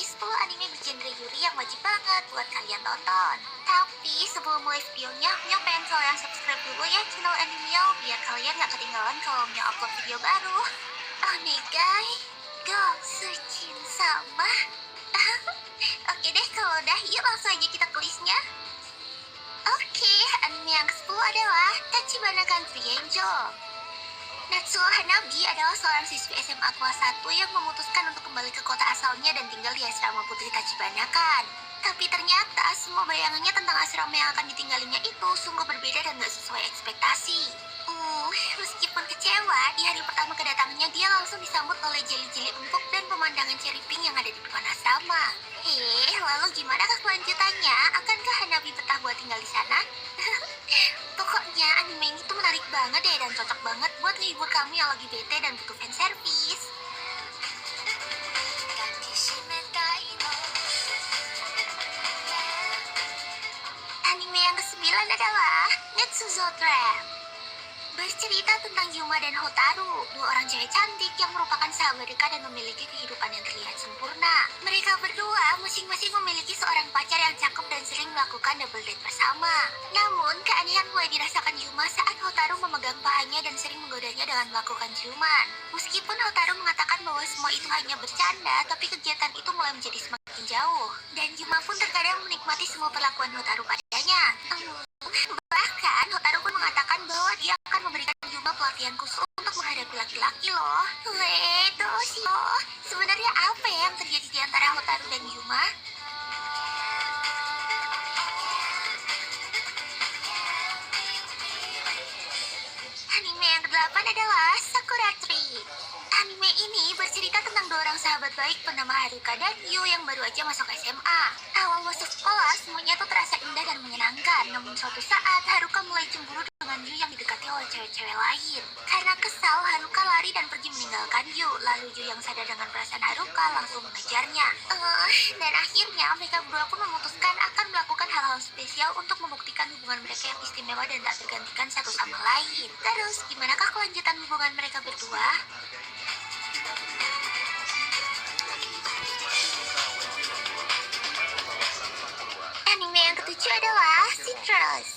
nih 10 anime bergenre yuri yang wajib banget buat kalian tonton. Tapi sebelum mulai videonya, Mio pengen kalian subscribe dulu ya channel Animio biar kalian gak ketinggalan kalau Mio upload video baru. Onegai, go Suchin sama. Oke deh, kalau udah yuk langsung aja kita ke listnya. Oke, anime yang ke-10 adalah Tachibana Country Angel. Natsuo Hanabi adalah seorang siswi SMA kelas 1 yang memutuskan untuk kembali ke kota asalnya dan tinggal di asrama Putri Tachibana kan. Tapi ternyata semua bayangannya tentang asrama yang akan ditinggalinya itu sungguh berbeda dan gak sesuai ekspektasi. Meskipun kecewa, di hari pertama kedatangannya dia langsung disambut oleh jeli-jeli empuk dan pemandangan cherry pink yang ada di depan asrama. Lalu gimana kelanjutannya? Akankah Hanabi betah buat tinggal di sana? Pokoknya anime ini tuh menarik banget deh dan cocok banget buat ngehibur kamu yang lagi bete dan butuh fanservice. Anime yang ke-9 adalah Netsuzo Trap. Bercerita tentang Yuma dan Hotaru, dua orang cewek cantik yang merupakan sahabat dekat dan memiliki kehidupan yang terlihat sempurna. Mereka berdua masing-masing memiliki seorang pacar yang cakep dan sering melakukan double date bersama. Namun, keanehan mulai dirasakan Yuma saat Hotaru memegang pahanya dan sering menggodanya dengan melakukan ciuman. Meskipun Hotaru mengatakan bahwa semua itu hanya bercanda, tapi kegiatan itu mulai menjadi semakin jauh. Dan Yuma pun terkadang menikmati semua perlakuan Hotaru padanya. Bahkan, Hotaru pun mengatakan bahwa dia akan memberikan Yuma pelatihan khusus untuk menghadapi laki-laki loh. Sebenarnya apa ya yang terjadi di antara Hotaru dan Yuma? Anime yang ke-8 adalah Sakura Tree. Anime ini bercerita tentang dua orang sahabat baik bernama Haruka dan Yu yang baru aja masuk SMA. Awal masuk sekolah, semuanya tuh terasa indah dan menyenangkan. Namun suatu saat, Haruka mulai cemburu dengan Yu yang didekati oleh cewek-cewek lain. Karena kesal, Haruka lari dan pergi meninggalkan Yu. Lalu Yu yang sadar dengan perasaan Haruka langsung mengejarnya. Dan akhirnya mereka berdua pun memutuskan akan melakukan hal-hal spesial untuk membuktikan hubungan mereka yang istimewa dan tak tergantikan satu sama lain. Terus, gimanakah kelanjutan hubungan mereka berdua? Anime yang ketujuh adalah Citrus.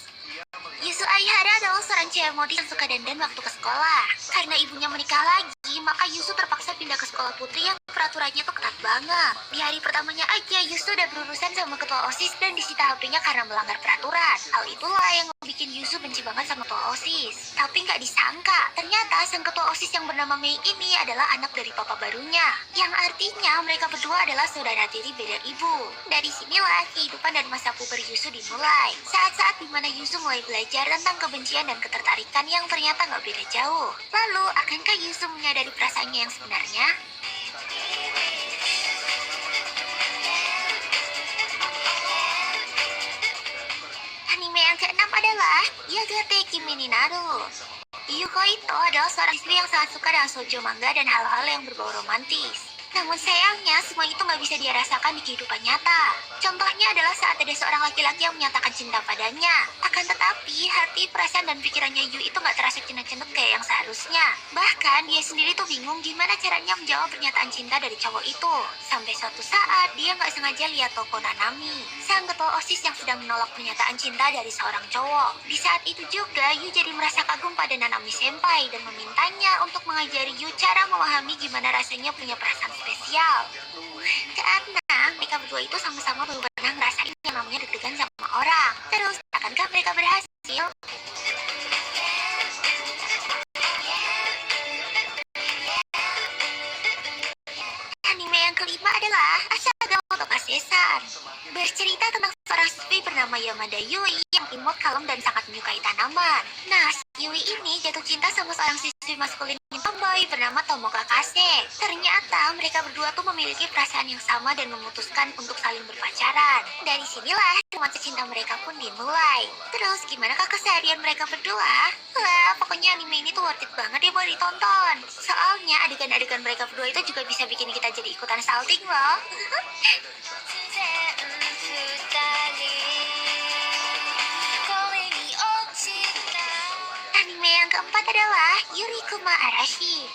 Yusu Aihara adalah seorang cewek modis yang suka dandan waktu ke sekolah. Karena ibunya menikah lagi, maka Yusu terpaksa pindah ke sekolah putri yang peraturannya tuh ketat banget. Di hari pertamanya aja, Yusu udah berurusan sama ketua OSIS dan disita HP-nya karena melanggar peraturan. Hal itulah yang bikin Yusu benci banget sama ketua OSIS. Tapi nggak disangka, ternyata sang ketua OSIS yang bernama Mei ini adalah anak dari papa barunya. Yang artinya mereka berdua adalah saudara tiri beda ibu. Dari sinilah kehidupan dan masa puber Yusu dimulai. Saat-saat dimana Yusu mulai belajar tentang kebencian dan ketertarikan yang ternyata nggak beda jauh. Lalu, akankah Yusu menyadari perasaannya yang sebenarnya? Anime yang keenam adalah Yagate Kimi ni Naru. Yuko itu adalah seorang istri yang sangat suka dengan shoujo manga dan hal-hal yang berbau romantis. Namun sayangnya, semua itu nggak bisa dia rasakan di kehidupan nyata. Contohnya adalah saat ada seorang laki-laki yang menyatakan cinta padanya. Akan tetapi, hati, perasaan, dan pikirannya Yu itu nggak terasa cenut-cenut kayak yang seharusnya. Bahkan, dia sendiri tuh bingung gimana caranya menjawab pernyataan cinta dari cowok itu. Sampai suatu saat, dia nggak sengaja lihat toko Nanami, sang ketua OSIS yang sedang menolak pernyataan cinta dari seorang cowok. Di saat itu juga, Yu jadi merasa kagum pada Nanami senpai dan memintanya untuk mengajari Yu cara memahami gimana rasanya punya perasaan spesial. Karena mereka berdua itu sama-sama belum pernah ngerasain yang namanya deg-degan sama orang. Terus, akankah mereka berhasil? Anime yang kelima adalah Asaga Motoka Sesan. Bercerita tentang seorang siswi bernama Yamada Yui yang imut, kalem, dan sangat menyukai tanaman. Nah, Yui ini jatuh cinta sama seorang siswi maskulin tomboy bernama Tomoka Kase. Ternyata mereka berdua tuh memiliki perasaan yang sama dan memutuskan untuk saling berpacaran. Dari sinilah romansa cinta mereka pun dimulai. Terus gimanakah keseharian mereka berdua? Wah, pokoknya anime ini tuh worth it banget ya buat ditonton. Soalnya adegan-adegan mereka berdua itu juga bisa bikin kita jadi ikutan salting loh. Anime yang keempat adalah Yurikuma Arashi.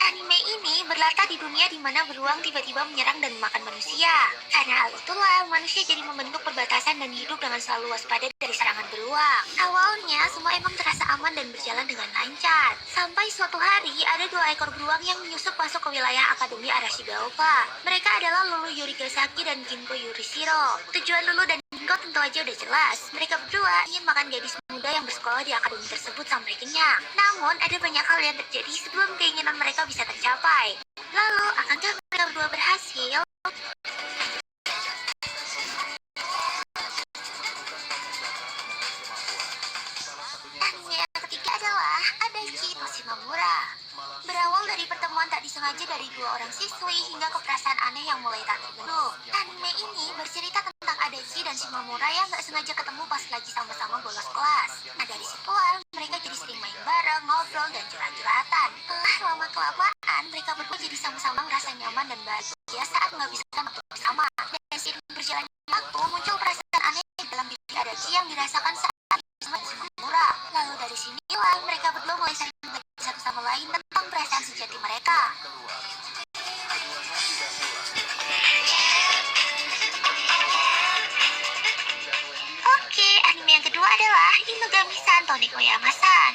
Anime ini berlatar di dunia di mana beruang tiba-tiba menyerang dan memakan manusia. Karena hal itulah, manusia jadi membentuk perbatasan dan hidup dengan selalu waspada dari serangan beruang. Awalnya, semua emang terasa aman dan berjalan dengan lancar. Sampai suatu hari, ada 2 ekor beruang yang menyusup masuk ke wilayah Akademi Arashigaoka. Mereka adalah Lulu Yurigasaki dan Ginko Yurishiro. Tujuan Lulu dan Ginko tentu aja udah jelas. Mereka berdua ingin makan gadis muda yang bersekolah di akademi tersebut sampai kenyang. Namun, ada banyak hal yang terjadi sebelum keinginan mereka bisa tercapai. Lalu, akankah mereka berdua berhasil? Anime yang ketiga adalah Adachi Toshimamura. Berawal dari pertemuan tak disengaja dari 2 orang siswi hingga keperasaan aneh yang mulai tak terbentuk. Anime ini bercerita tentang Adachi dan Shimamura yang gak sengaja ketemu pas lagi sama-sama bolos kelas. Nah dari situlah mereka jadi sering main bareng, ngobrol, dan curhat-curhatan. Lama-kelamaan mereka berdua jadi sama-sama merasa nyaman dan bahagia saat menghabiskan waktu bersama. Dan seiring berjalannya waktu muncul perasaan aneh dalam diri Adachi yang dirasakan saat bersama Shimamura. Lalu dari sinilah mereka berdua mulai saling berbagi satu sama lain tentang perasaan sejati mereka. Oke, anime yang kedua adalah Inugami-san Tonic Oyama-san.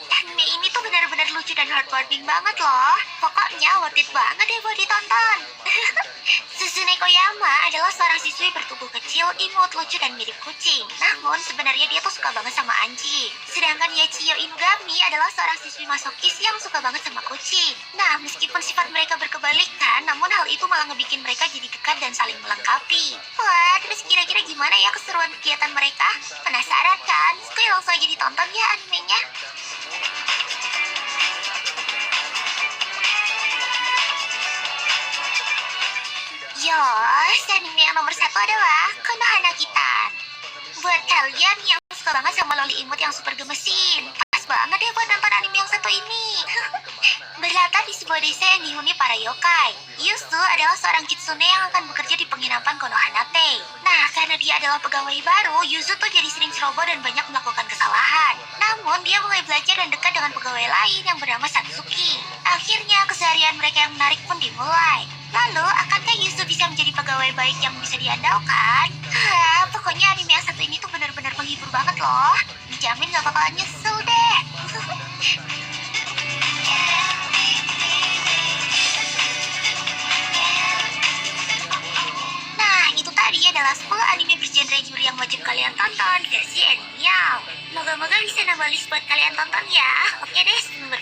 Anime ini tuh benar-benar lucu dan heartwarming banget loh. Pokoknya worth it banget deh buat ditonton. Susune Koyama adalah seorang siswi bertubuh kecil, imut, lucu, dan mirip kucing. Namun sebenarnya dia tuh suka banget sama anjing. Sedangkan Yachiyo Inugami adalah seorang siswi masokis yang suka banget sama kucing. Nah, meskipun sifat mereka berkebalikan, namun hal itu malah ngebikin mereka jadi dekat dan saling melengkapi. Wah, terus kira-kira gimana ya keseruan kegiatan mereka? Penasaran kan? Skuy langsung aja ditonton ya animenya. Yos, anime yang nomor 1 adalah Konohana Kitan. Buat kalian yang suka banget sama loli imut yang super gemesin, pas banget deh buat nonton anime yang satu ini. Berlatar di sebuah desa yang dihuni para yokai. Yusu adalah seorang kitsune yang akan bekerja di penginapan Konohanate. Nah, karena dia adalah pegawai baru, Yusu tuh jadi sering ceroboh dan banyak melakukan kesalahan. Namun, dia mulai belajar dan dekat dengan pegawai lain yang bernama Satsuki. Akhirnya, keseharian mereka yang menarik pun dimulai. Lalu, akankah Yusu bisa menjadi pegawai baik yang bisa diandalkan? Pokoknya anime yang satu ini tuh benar-benar menghibur banget loh. Dijamin gak bakalan nyesel deh. Nah, itu tadi adalah 10 anime bergenre Yuri yang wajib kalian tonton versi Anime. Moga-moga bisa nambah list buat kalian tonton ya. Oke deh, sebelum